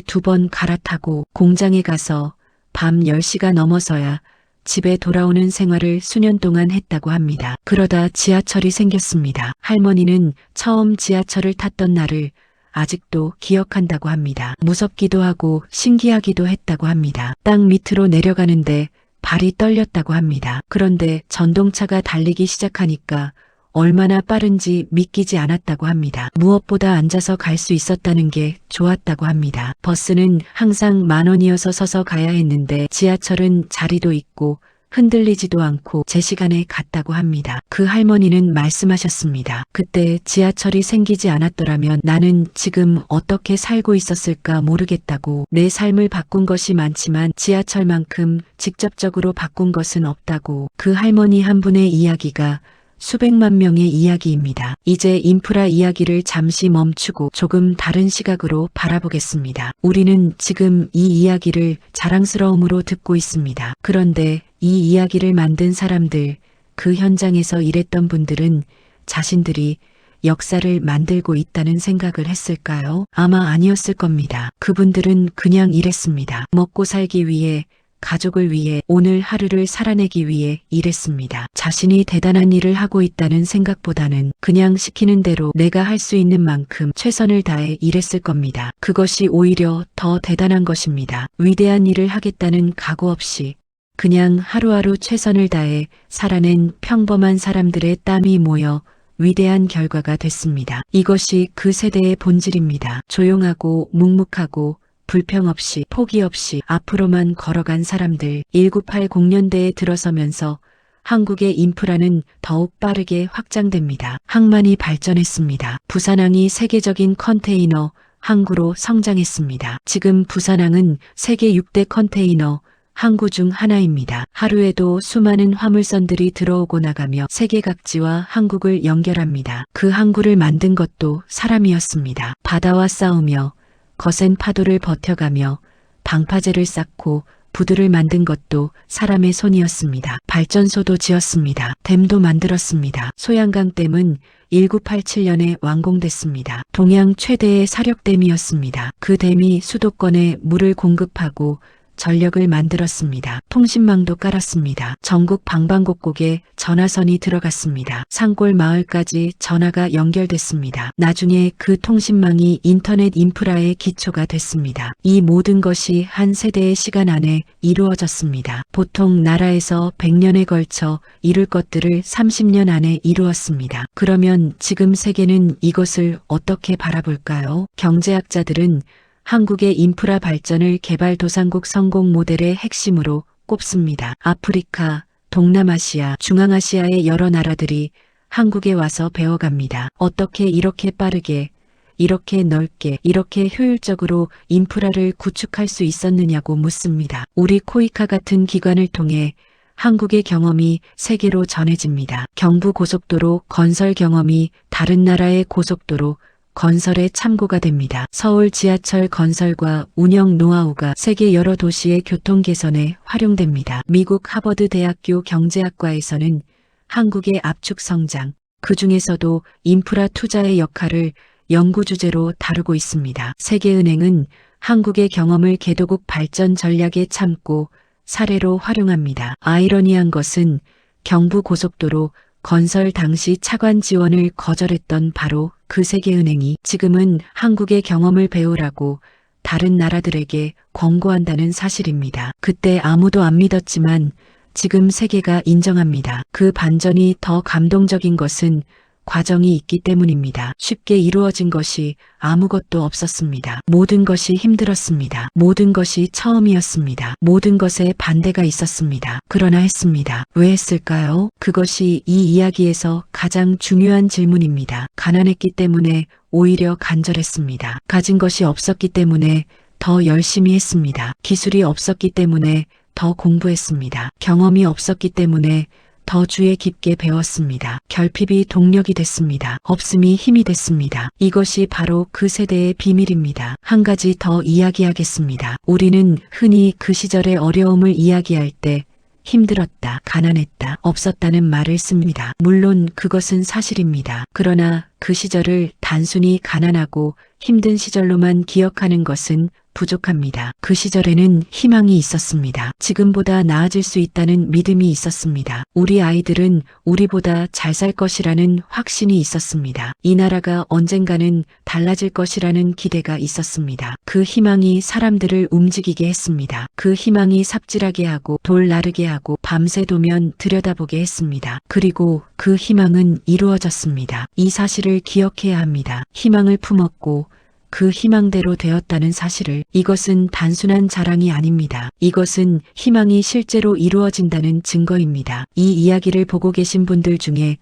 [SPEAKER 1] 2번 갈아타고 공장에 가서 밤 10시가 넘어서야 집에 돌아오는 생활을 수년 동안 했다고 합니다. 그러다 지하철이 생겼습니다. 할머니는 처음 지하철을 탔던 날을 아직도 기억한다고 합니다. 무섭기도 하고 신기하기도 했다고 합니다. 땅 밑으로 내려가는데 발이 떨렸다고 합니다. 그런데 전동차가 달리기 시작하니까 얼마나 빠른지 믿기지 않았다고 합니다. 무엇보다 앉아서 갈 수 있었다는 게 좋았다고 합니다. 버스는 항상 10,000원이어서 서서 가야 했는데 지하철은 자리도 있고 흔들리지도 않고 제 시간에 갔다고 합니다. 그 할머니는 말씀하셨습니다. 그때 지하철이 생기지 않았더라면 나는 지금 어떻게 살고 있었을까 모르겠다고. 내 삶을 바꾼 것이 많지만 지하철만큼 직접적으로 바꾼 것은 없다고. 그 할머니 한 분의 이야기가 수백만 명의 이야기입니다. 이제 인프라 이야기를 잠시 멈추고 조금 다른 시각으로 바라보겠습니다. 우리는 지금 이 이야기를 자랑스러움으로 듣고 있습니다. 그런데 이 이야기를 만든 사람들, 그 현장에서 일했던 분들은 자신들이 역사를 만들고 있다는 생각을 했을까요? 아마 아니었을 겁니다. 그분들은 그냥 일했습니다. 먹고 살기 위해, 가족을 위해, 오늘 하루를 살아내기 위해 일했습니다. 자신이 대단한 일을 하고 있다는 생각보다는 그냥 시키는 대로 내가 할 수 있는 만큼 최선을 다해 일했을 겁니다. 그것이 오히려 더 대단한 것입니다. 위대한 일을 하겠다는 각오 없이 그냥 하루하루 최선을 다해 살아낸 평범한 사람들의 땀이 모여 위대한 결과가 됐습니다. 이것이 그 세대의 본질입니다. 조용하고 묵묵하고 불평 없이 포기 없이 앞으로만 걸어간 사람들. 1980년대에 들어서면서 한국의 인프라는 더욱 빠르게 확장됩니다. 항만이 발전했습니다. 부산항이 세계적인 컨테이너 항구로 성장했습니다. 지금 부산항은 세계 6대 컨테이너 항구 중 하나입니다. 하루에도 수많은 화물선들이 들어오고 나가며 세계 각지와 한국을 연결합니다. 그 항구를 만든 것도 사람이었습니다. 바다와 싸우며 거센 파도를 버텨가며 방파제를 쌓고 부두를 만든 것도 사람의 손이었습니다. 발전소도 지었습니다. 댐도 만들었습니다. 소양강댐은 1987년에 완공됐습니다. 동양 최대의 사력댐이었습니다. 그 댐이 수도권에 물을 공급하고 전력을 만들었습니다. 통신망도 깔았습니다. 전국 방방곡곡에 전화선이 들어갔습니다. 산골 마을까지 전화가 연결됐습니다. 나중에 그 통신망이 인터넷 인프라의 기초가 됐습니다. 이 모든 것이 한 세대의 시간 안에 이루어졌습니다. 보통 나라에서 100년에 걸쳐 이룰 것들을 30년 안에 이루었습니다. 그러면 지금 세계는 이것을 어떻게 바라볼까요? 경제학자들은 한국의 인프라 발전을 개발도상국 성공 모델의 핵심으로 꼽습니다. 아프리카, 동남아시아, 중앙아시아의 여러 나라들이 한국에 와서 배워갑니다. 어떻게 이렇게 빠르게, 이렇게 넓게, 이렇게 효율적으로 인프라를 구축할 수 있었느냐고 묻습니다. 우리 코이카 같은 기관을 통해 한국의 경험이 세계로 전해집니다. 경부고속도로 건설 경험이 다른 나라의 고속도로 건설에 참고가 됩니다. 서울 지하철 건설과 운영 노하우가 세계 여러 도시의 교통 개선에 활용됩니다. 미국 하버드 대학교 경제학과에서는 한국의 압축 성장, 그 중에서도 인프라 투자의 역할을 연구 주제로 다루고 있습니다. 세계은행은 한국의 경험을 개도국 발전 전략에 참고 사례로 활용합니다. 아이러니한 것은 경부고속도로 건설 당시 차관 지원을 거절했던 바로 그 세계은행이 지금은 한국의 경험을 배우라고 다른 나라들에게 권고한다는 사실입니다. 그때 아무도 안 믿었지만 지금 세계가 인정합니다. 그 반전이 더 감동적인 것은 과정이 있기 때문입니다. 쉽게 이루어진 것이 아무것도 없었습니다. 모든 것이 힘들었습니다. 모든 것이 처음이었습니다. 모든 것에 반대가 있었습니다. 그러나 했습니다. 왜 했을까요? 그것이 이 이야기에서 가장 중요한 질문입니다. 가난했기 때문에 오히려 간절했습니다. 가진 것이 없었기 때문에 더 열심히 했습니다. 기술이 없었기 때문에 더 공부했습니다. 경험이 없었기 때문에 더 주의 깊게 배웠습니다. 결핍이 동력이 됐습니다. 없음이 힘이 됐습니다. 이것이 바로 그 세대의 비밀입니다. 한 가지 더 이야기하겠습니다. 우리는 흔히 그 시절의 어려움을 이야기할 때 힘들었다, 가난했다, 없었다는 말을 씁니다. 물론 그것은 사실입니다. 그러나 그 시절을 단순히 가난하고 힘든 시절로만 기억하는 것은 부족합니다. 그 시절에는 희망이 있었습니다. 지금보다 나아질 수 있다는 믿음이 있었습니다. 우리 아이들은 우리보다 잘 살 것이라는 확신이 있었습니다. 이 나라가 언젠가는 달라질 것이라는 기대가 있었습니다. 그 희망이 사람들을 움직이게 했습니다. 그 희망이 삽질하게 하고 돌 나르게 하고 밤새도면 들여다보게 했습니다. 그리고 그 희망은 이루어졌습니다. 이 사실을 기억해야 합니다. 희망을 품었고 그 희망대로 되었다는 사실을. 이것은 단순한 자랑이 아닙니다. 이것은 희망이 실제로 이루어진다는 증거입니다. 이 이야기를 보고 계신 분들 중에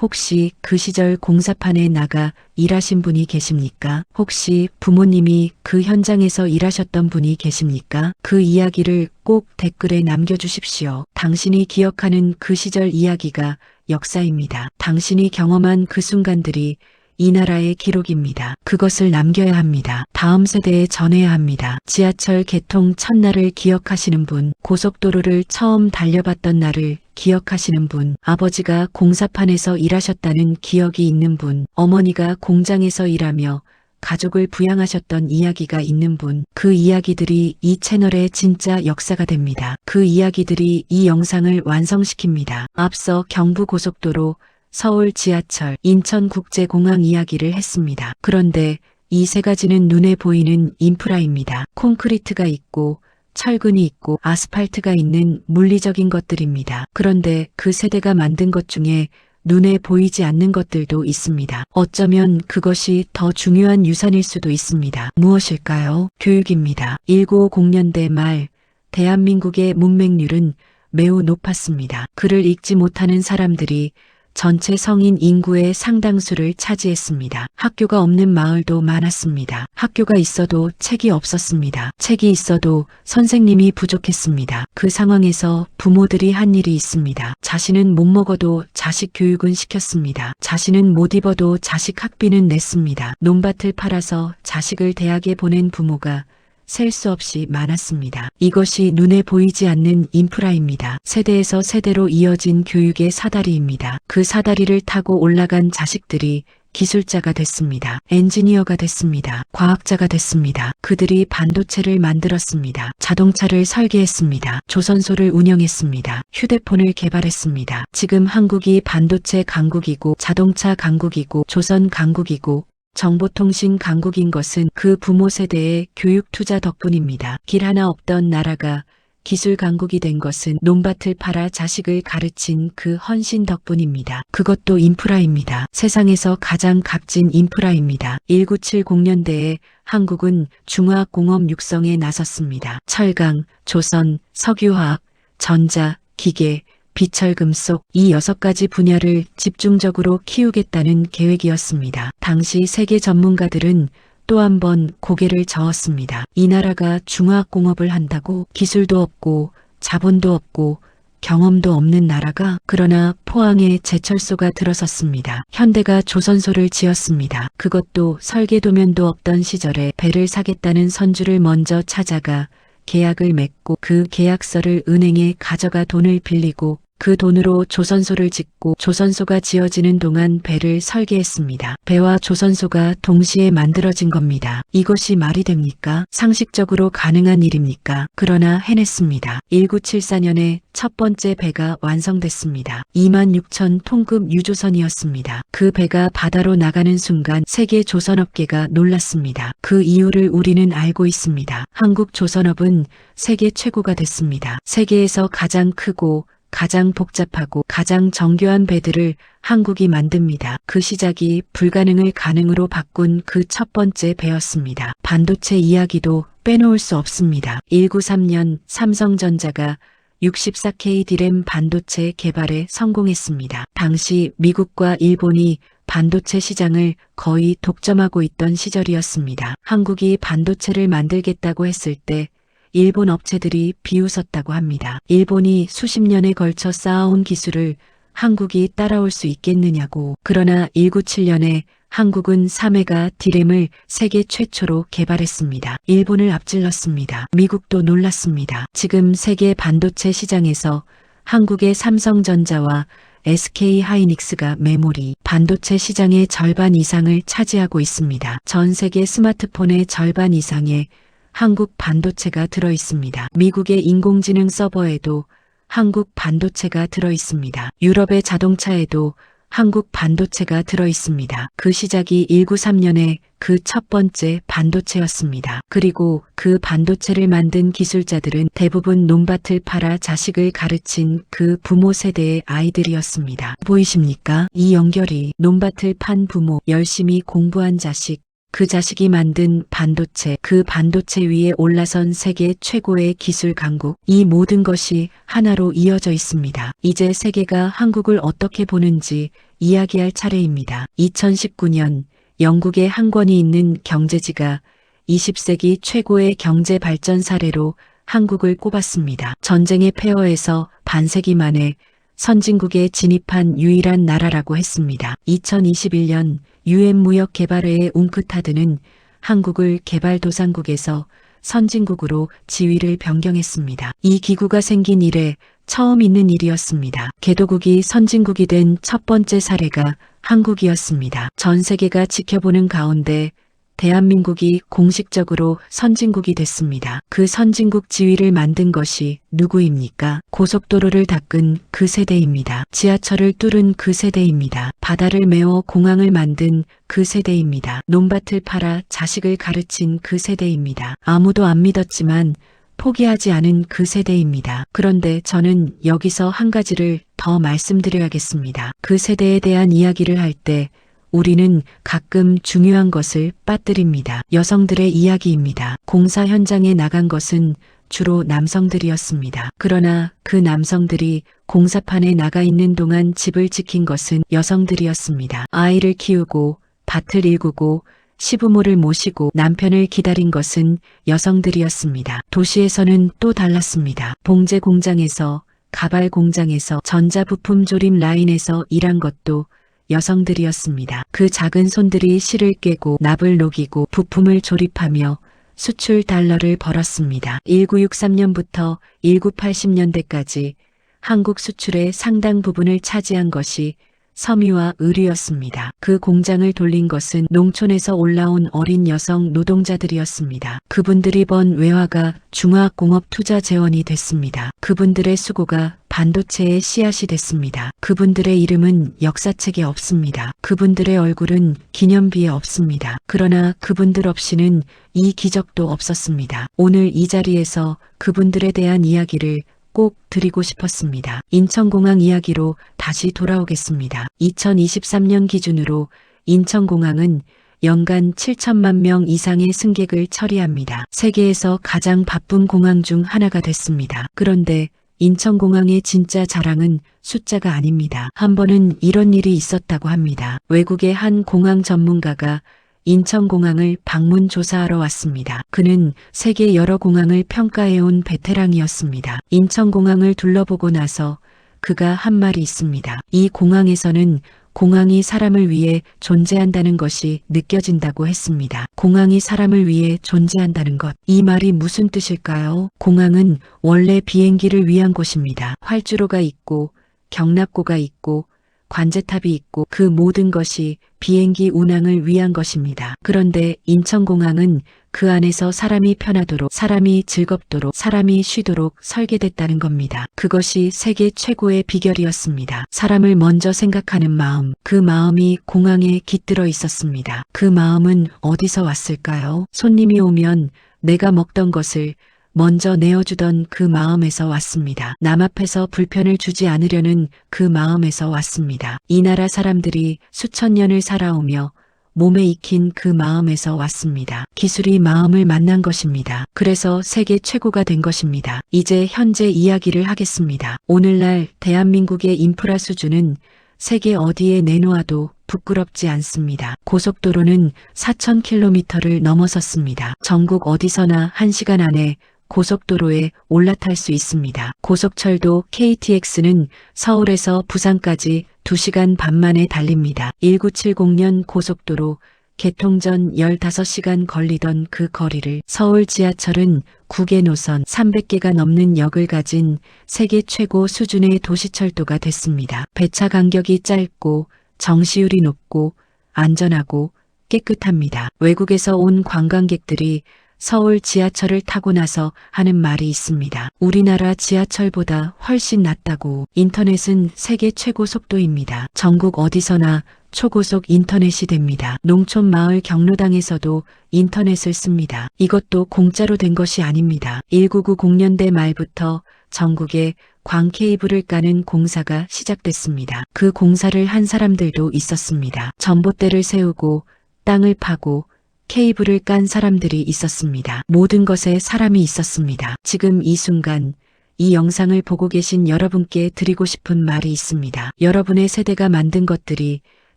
[SPEAKER 1] 혹시 그 시절 공사판에 나가 일하신 분이 계십니까? 혹시 부모님이 그 현장에서 일하셨던 분이 계십니까? 그 이야기를 꼭 댓글에 남겨주십시오. 당신이 기억하는 그 시절 이야기가 역사입니다. 당신이 경험한 그 순간들이 이 나라의 기록입니다. 그것을 남겨야 합니다. 다음 세대에 전해야 합니다. 지하철 개통 첫날을 기억하시는 분, 고속도로를 처음 달려봤던 날을 기억하시는 분, 아버지가 공사판에서 일하셨다는 기억이 있는 분, 어머니가 공장에서 일하며 가족을 부양하셨던 이야기가 있는 분, 그 이야기들이 이 채널의 진짜 역사가 됩니다. 그 이야기들이 이 영상을 완성시킵니다. 앞서 경부고속도로, 서울 지하철, 인천국제공항 이야기를 했습니다. 그런데 이 세 가지는 눈에 보이는 인프라입니다. 콘크리트가 있고 철근이 있고 아스팔트가 있는 물리적인 것들입니다. 그런데 그 세대가 만든 것 중에 눈에 보이지 않는 것들도 있습니다. 어쩌면 그것이 더 중요한 유산일 수도 있습니다. 무엇일까요? 교육입니다. 1950년대 말 대한민국의 문맹률은 매우 높았습니다. 글을 읽지 못하는 사람들이 전체 성인 인구의 상당수를 차지했습니다. 학교가 없는 마을도 많았습니다. 학교가 있어도 책이 없었습니다. 책이 있어도 선생님이 부족했습니다. 그 상황에서 부모들이 한 일이 있습니다. 자신은 못 먹어도 자식 교육은 시켰습니다. 자신은 못 입어도 자식 학비는 냈습니다. 논밭을 팔아서 자식을 대학에 보낸 부모가 셀 수 없이 많았습니다. 이것이 눈에 보이지 않는 인프라입니다. 세대에서 세대로 이어진 교육의 사다리입니다. 그 사다리를 타고 올라간 자식들이 기술자가 됐습니다. 엔지니어가 됐습니다. 과학자가 됐습니다. 그들이 반도체를 만들었습니다. 자동차를 설계했습니다. 조선소를 운영했습니다. 휴대폰을 개발했습니다. 지금 한국이 반도체 강국이고 자동차 강국이고 조선 강국이고 정보통신 강국인 것은 그 부모 세대의 교육 투자 덕분입니다. 길 하나 없던 나라가 기술 강국이 된 것은 논밭을 팔아 자식을 가르친 그 헌신 덕분입니다. 그것도 인프라입니다. 세상에서 가장 값진 인프라입니다. 1970년대에 한국은 중화공업 육성에 나섰습니다. 철강, 조선, 석유화학, 전자, 기계, 비철금속 이 6가지 분야를 집중적으로 키우겠다는 계획이었습니다. 당시 세계 전문가들은 또 한 번 고개를 저었습니다. 이 나라가 중화공업을 한다고? 기술도 없고 자본도 없고 경험도 없는 나라가? 그러나 포항에 제철소가 들어섰습니다. 현대가 조선소를 지었습니다. 그것도 설계도면도 없던 시절에 배를 사겠다는 선주를 먼저 찾아가 계약을 맺고 그 계약서를 은행에 가져가 돈을 빌리고 그 돈으로 조선소를 짓고 조선소가 지어지는 동안 배를 설계했습니다. 배와 조선소가 동시에 만들어진 겁니다. 이것이 말이 됩니까? 상식적으로 가능한 일입니까? 그러나 해냈습니다. 1974년에 첫 번째 배가 완성됐습니다. 26,000 톤급 유조선이었습니다. 그 배가 바다로 나가는 순간 세계 조선업계가 놀랐습니다. 그 이유를 우리는 알고 있습니다. 한국 조선업은 세계 최고가 됐습니다. 세계에서 가장 크고 가장 복잡하고 가장 정교한 배들을 한국이 만듭니다. 그 시작이 불가능을 가능으로 바꾼 그 첫 번째 배였습니다. 반도체 이야기도 빼놓을 수 없습니다. 1993년 삼성전자가 64K 디램 반도체 개발에 성공했습니다. 당시 미국과 일본이 반도체 시장을 거의 독점하고 있던 시절이었습니다. 한국이 반도체를 만들겠다고 했을 때 일본 업체들이 비웃었다고 합니다. 일본이 수십 년에 걸쳐 쌓아온 기술을 한국이 따라올 수 있겠느냐고. 그러나 1997년에 한국은 3회가 D램을 세계 최초로 개발했습니다. 일본을 앞질렀습니다. 미국도 놀랐습니다. 지금 세계 반도체 시장에서 한국의 삼성전자와 SK하이닉스가 메모리, 반도체 시장의 절반 이상을 차지하고 있습니다. 전 세계 스마트폰의 절반 이상에 한국 반도체가 들어 있습니다. 미국의 인공지능 서버에도 한국 반도체가 들어 있습니다. 유럽의 자동차에도 한국 반도체가 들어 있습니다. 그 시작이 193년에 그 첫 번째 반도체였습니다. 그리고 그 반도체를 만든 기술자들은 대부분 논밭을 팔아 자식을 가르친 그 부모 세대의 아이들이었습니다. 보이십니까? 이 연결이 논밭을 판 부모, 열심히 공부한 자식, 그 자식이 만든 반도체, 그 반도체 위에 올라선 세계 최고의 기술 강국, 이 모든 것이 하나로 이어져 있습니다. 이제 세계가 한국을 어떻게 보는지 이야기할 차례입니다. 2019년 영국의 한 권이 있는 경제지가 20세기 최고의 경제 발전 사례로 한국을 꼽았습니다. 전쟁의 폐허에서 반세기 만에 선진국에 진입한 유일한 나라라고 했습니다. 2021년 UN 무역개발회의 웅크타드는 한국을 개발도상국에서 선진국으로 지위를 변경했습니다. 이 기구가 생긴 이래 처음 있는 일이었습니다. 개도국이 선진국이 된 첫 번째 사례가 한국이었습니다. 전 세계가 지켜보는 가운데 대한민국이 공식적으로 선진국이 됐습니다. 그 선진국 지위를 만든 것이 누구입니까? 고속도로를 닦은 그 세대입니다. 지하철을 뚫은 그 세대입니다. 바다를 메워 공항을 만든 그 세대입니다. 논밭을 팔아 자식을 가르친 그 세대입니다. 아무도 안 믿었지만 포기하지 않은 그 세대입니다. 그런데 저는 여기서 한 가지를 더 말씀드려야겠습니다. 그 세대에 대한 이야기를 할 때 우리는 가끔 중요한 것을 빠뜨립니다. 여성들의 이야기입니다. 공사 현장에 나간 것은 주로 남성들이었습니다. 그러나 그 남성들이 공사판에 나가 있는 동안 집을 지킨 것은 여성들이었습니다. 아이를 키우고 밭을 일구고 시부모를 모시고 남편을 기다린 것은 여성들이었습니다. 도시에서는 또 달랐습니다. 봉제 공장에서, 가발 공장에서, 전자부품 조립 라인에서 일한 것도 여성들이었습니다. 그 작은 손들이 실을 꿰고 납을 녹이고 부품을 조립하며 수출 달러를 벌었습니다. 1963년부터 1980년대까지 한국 수출의 상당 부분을 차지한 것이 섬유와 의류였습니다. 그 공장을 돌린 것은 농촌에서 올라온 어린 여성 노동자들이었습니다. 그분들이 번 외화가 중화공업투자재원이 됐습니다. 그분들의 수고가 반도체의 씨앗이 됐습니다. 그분들의 이름은 역사책에 없습니다. 그분들의 얼굴은 기념비에 없습니다. 그러나 그분들 없이는 이 기적도 없었습니다. 오늘 이 자리에서 그분들에 대한 이야기를 꼭 드리고 싶었습니다. 인천공항 이야기로 다시 돌아오겠습니다. 2023년 기준으로 인천공항은 연간 7천만 명 이상의 승객을 처리합니다. 세계에서 가장 바쁜 공항 중 하나가 됐습니다. 그런데 인천공항의 진짜 자랑은 숫자가 아닙니다. 한 번은 이런 일이 있었다고 합니다. 외국의 한 공항 전문가가 인천공항을 방문 조사하러 왔습니다. 그는 세계 여러 공항을 평가해온 베테랑이었습니다. 인천공항을 둘러보고 나서 그가 한 말이 있습니다. 이 공항에서는 공항이 사람을 위해 존재한다는 것이 느껴진다고 했습니다. 공항이 사람을 위해 존재한다는 것. 이 말이 무슨 뜻일까요? 공항은 원래 비행기를 위한 곳입니다. 활주로가 있고 경납고가 있고 관제탑이 있고 그 모든 것이 비행기 운항을 위한 것입니다. 그런데 인천공항은 그 안에서 사람이 편하도록, 사람이 즐겁도록, 사람이 쉬도록 설계됐다는 겁니다. 그것이 세계 최고의 비결이었습니다. 사람을 먼저 생각하는 마음, 그 마음이 공항에 깃들어 있었습니다. 그 마음은 어디서 왔을까요? 손님이 오면 내가 먹던 것을 먼저 내어주던 그 마음에서 왔습니다. 남 앞에서 불편을 주지 않으려는 그 마음에서 왔습니다. 이 나라 사람들이 수천 년을 살아오며 몸에 익힌 그 마음에서 왔습니다. 기술이 마음을 만난 것입니다. 그래서 세계 최고가 된 것입니다. 이제 현재 이야기를 하겠습니다. 오늘날 대한민국의 인프라 수준은 세계 어디에 내놓아도 부끄럽지 않습니다. 고속도로는 4,000km를 넘어섰습니다. 전국 어디서나 1시간 안에 고속도로에 올라탈 수 있습니다. 고속철도 KTX는 서울에서 부산까지 2시간 반 만에 달립니다. 1970년 고속도로 개통 전 15시간 걸리던 그 거리를 서울 지하철은 9개 노선 300개가 넘는 역을 가진 세계 최고 수준의 도시철도가 됐습니다. 배차 간격이 짧고 정시율이 높고 안전하고 깨끗합니다. 외국에서 온 관광객들이 서울 지하철을 타고 나서 하는 말이 있습니다. 우리나라 지하철보다 훨씬 낫다고. 인터넷은 세계 최고 속도입니다. 전국 어디서나 초고속 인터넷이 됩니다. 농촌 마을 경로당에서도 인터넷을 씁니다. 이것도 공짜로 된 것이 아닙니다. 1990년대 말부터 전국에 광 케이블을 까는 공사가 시작됐습니다. 그 공사를 한 사람들도 있었습니다. 전봇대를 세우고 땅을 파고 케이블을 깐 사람들이 있었습니다. 모든 것에 사람이 있었습니다. 지금 이 순간 이 영상을 보고 계신 여러분께 드리고 싶은 말이 있습니다. 여러분의 세대가 만든 것들이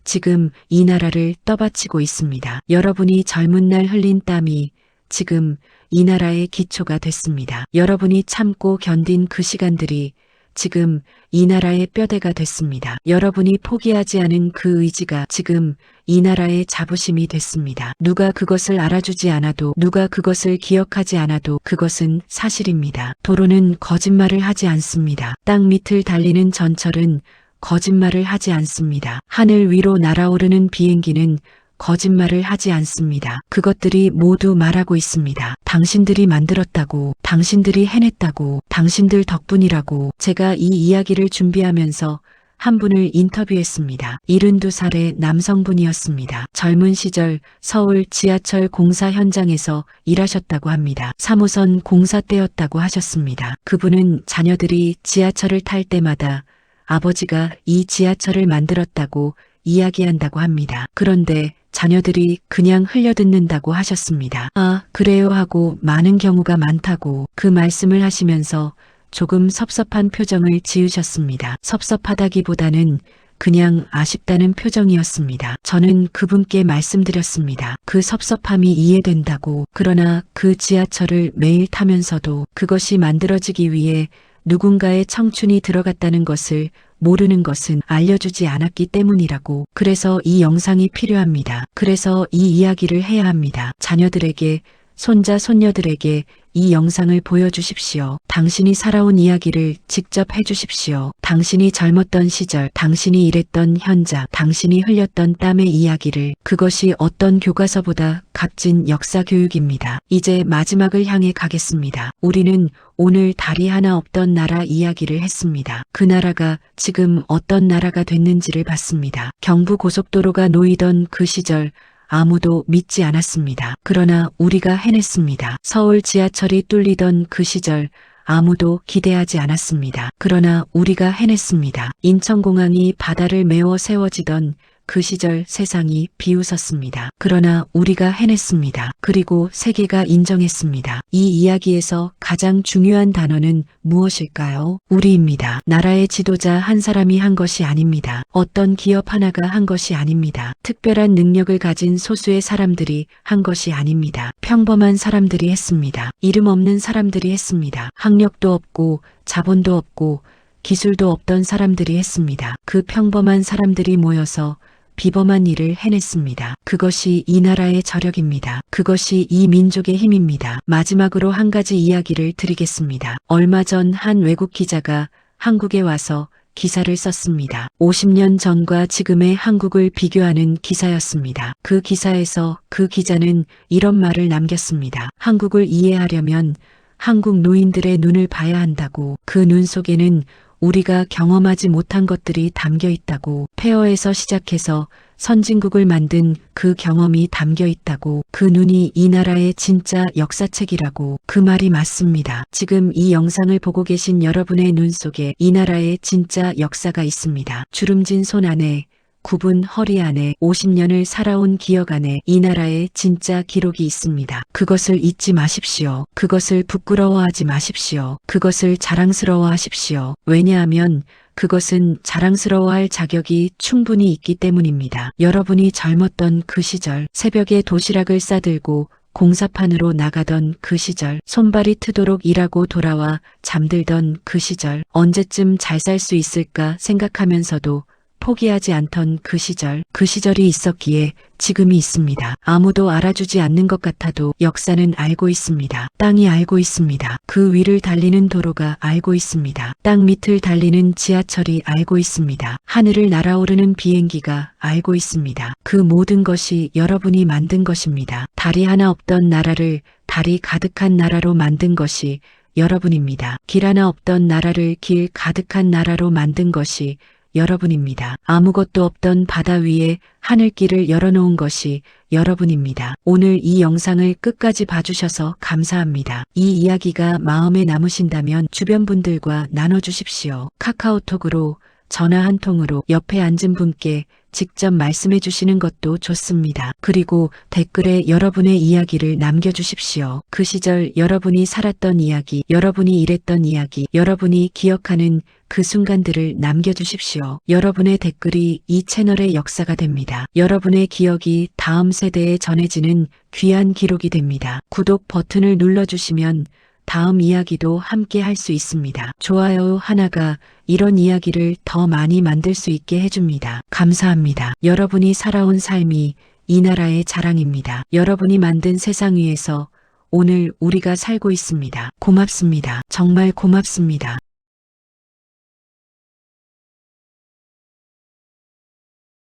[SPEAKER 1] 지금 이 나라를 떠받치고 있습니다. 여러분이 젊은 날 흘린 땀이 지금 이 나라의 기초가 됐습니다. 여러분이 참고 견딘 그 시간들이 지금 이 나라의 뼈대가 됐습니다. 여러분이 포기하지 않은 그 의지가 지금 이 나라의 자부심이 됐습니다. 누가 그것을 알아주지 않아도, 누가 그것을 기억하지 않아도 그것은 사실입니다. 도로는 거짓말을 하지 않습니다. 땅 밑을 달리는 전철은 거짓말을 하지 않습니다. 하늘 위로 날아오르는 비행기는 거짓말을 하지 않습니다. 그것들이 모두 말하고 있습니다. 당신들이 만들었다고, 당신들이 해냈다고, 당신들 덕분이라고. 제가 이 이야기를 준비하면서 한 분을 인터뷰했습니다. 72살의 남성분이었습니다. 젊은 시절 서울 지하철 공사 현장에서 일하셨다고 합니다. 3호선 공사 때였다고 하셨습니다. 그분은 자녀들이 지하철을 탈 때마다 아버지가 이 지하철을 만들었다고 이야기한다고 합니다. 그런데 자녀들이 그냥 흘려듣는다고 하셨습니다. 아, 그래요 하고 많은 경우가 많다고. 그 말씀을 하시면서 조금 섭섭한 표정을 지으셨습니다. 섭섭하다기보다는 그냥 아쉽다는 표정이었습니다. 저는 그분께 말씀드렸습니다. 그 섭섭함이 이해된다고. 그러나 그 지하철을 매일 타면서도 그것이 만들어지기 위해 누군가의 청춘이 들어갔다는 것을 모르는 것은 알려주지 않았기 때문이라고. 그래서 이 영상이 필요합니다. 그래서 이 이야기를 해야 합니다. 자녀들에게, 손자, 손녀들에게 이 영상을 보여주십시오. 당신이 살아온 이야기를 직접 해주십시오. 당신이 젊었던 시절, 당신이 일했던 현장, 당신이 흘렸던 땀의 이야기를. 그것이 어떤 교과서보다 값진 역사 교육입니다. 이제 마지막을 향해 가겠습니다. 우리는 오늘 다리 하나 없던 나라 이야기를 했습니다. 그 나라가 지금 어떤 나라가 됐는지를 봤습니다. 경부고속도로가 놓이던 그 시절 아무도 믿지 않았습니다. 그러나 우리가 해냈습니다. 서울 지하철이 뚫리던 그 시절 아무도 기대하지 않았습니다. 그러나 우리가 해냈습니다. 인천공항이 바다를 메워 세워지던 그 시절 세상이 비웃었습니다. 그러나 우리가 해냈습니다. 그리고 세계가 인정했습니다. 이 이야기에서 가장 중요한 단어는 무엇일까요? 우리입니다. 나라의 지도자 한 사람이 한 것이 아닙니다. 어떤 기업 하나가 한 것이 아닙니다. 특별한 능력을 가진 소수의 사람들이 한 것이 아닙니다. 평범한 사람들이 했습니다. 이름 없는 사람들이 했습니다. 학력도 없고 자본도 없고 기술도 없던 사람들이 했습니다. 그 평범한 사람들이 모여서 비범한 일을 해냈습니다. 그것이 이 나라의 저력입니다. 그것이 이 민족의 힘입니다. 마지막으로 한 가지 이야기를 드리겠습니다. 얼마 전 한 외국 기자가 한국에 와서 기사를 썼습니다. 50년 전과 지금의 한국을 비교하는 기사였습니다. 그 기사에서 그 기자는 이런 말을 남겼습니다. 한국을 이해하려면 한국 노인들의 눈을 봐야 한다고. 그 눈 속에는 우리가 경험하지 못한 것들이 담겨 있다고. 폐허에서 시작해서 선진국을 만든 그 경험이 담겨 있다고. 그 눈이 이 나라의 진짜 역사책이라고. 그 말이 맞습니다. 지금 이 영상을 보고 계신 여러분의 눈 속에 이 나라의 진짜 역사가 있습니다. 주름진 손 안에, 굽은 허리 안에, 50년을 살아온 기억 안에 이 나라의 진짜 기록이 있습니다. 그것을 잊지 마십시오. 그것을 부끄러워하지 마십시오. 그것을 자랑스러워하십시오. 왜냐하면 그것은 자랑스러워할 자격이 충분히 있기 때문입니다. 여러분이 젊었던 그 시절, 새벽에 도시락을 싸들고 공사판으로 나가던 그 시절, 손발이 트도록 일하고 돌아와 잠들던 그 시절, 언제쯤 잘 살 수 있을까 생각하면서도 포기하지 않던 그 시절, 그 시절이 있었기에 지금이 있습니다. 아무도 알아주지 않는 것 같아도 역사는 알고 있습니다. 땅이 알고 있습니다. 그 위를 달리는 도로가 알고 있습니다. 땅 밑을 달리는 지하철이 알고 있습니다. 하늘을 날아오르는 비행기가 알고 있습니다. 그 모든 것이 여러분이 만든 것입니다. 다리 하나 없던 나라를 다리 가득한 나라로 만든 것이 여러분입니다. 길 하나 없던 나라를 길 가득한 나라로 만든 것이 여러분입니다. 아무것도 없던 바다 위에 하늘길을 열어놓은 것이 여러분입니다. 오늘 이 영상을 끝까지 봐주셔서 감사합니다. 이 이야기가 마음에 남으신다면 주변 분들과 나눠주십시오. 카카오톡으로, 전화 한 통으로 옆에 앉은 분께 직접 말씀해 주시는 것도 좋습니다. 그리고 댓글에 여러분의 이야기를 남겨주십시오. 그 시절 여러분이 살았던 이야기, 여러분이 일했던 이야기, 여러분이 기억하는 그 순간들을 남겨주십시오. 여러분의 댓글이 이 채널의 역사가 됩니다. 여러분의 기억이 다음 세대에 전해지는 귀한 기록이 됩니다. 구독 버튼을 눌러주시면 다음 이야기도 함께 할 수 있습니다. 좋아요 하나가 이런 이야기를 더 많이 만들 수 있게 해줍니다. 감사합니다. 여러분이 살아온 삶이 이 나라의 자랑입니다. 여러분이 만든 세상 위에서 오늘 우리가 살고 있습니다. 고맙습니다. 정말 고맙습니다.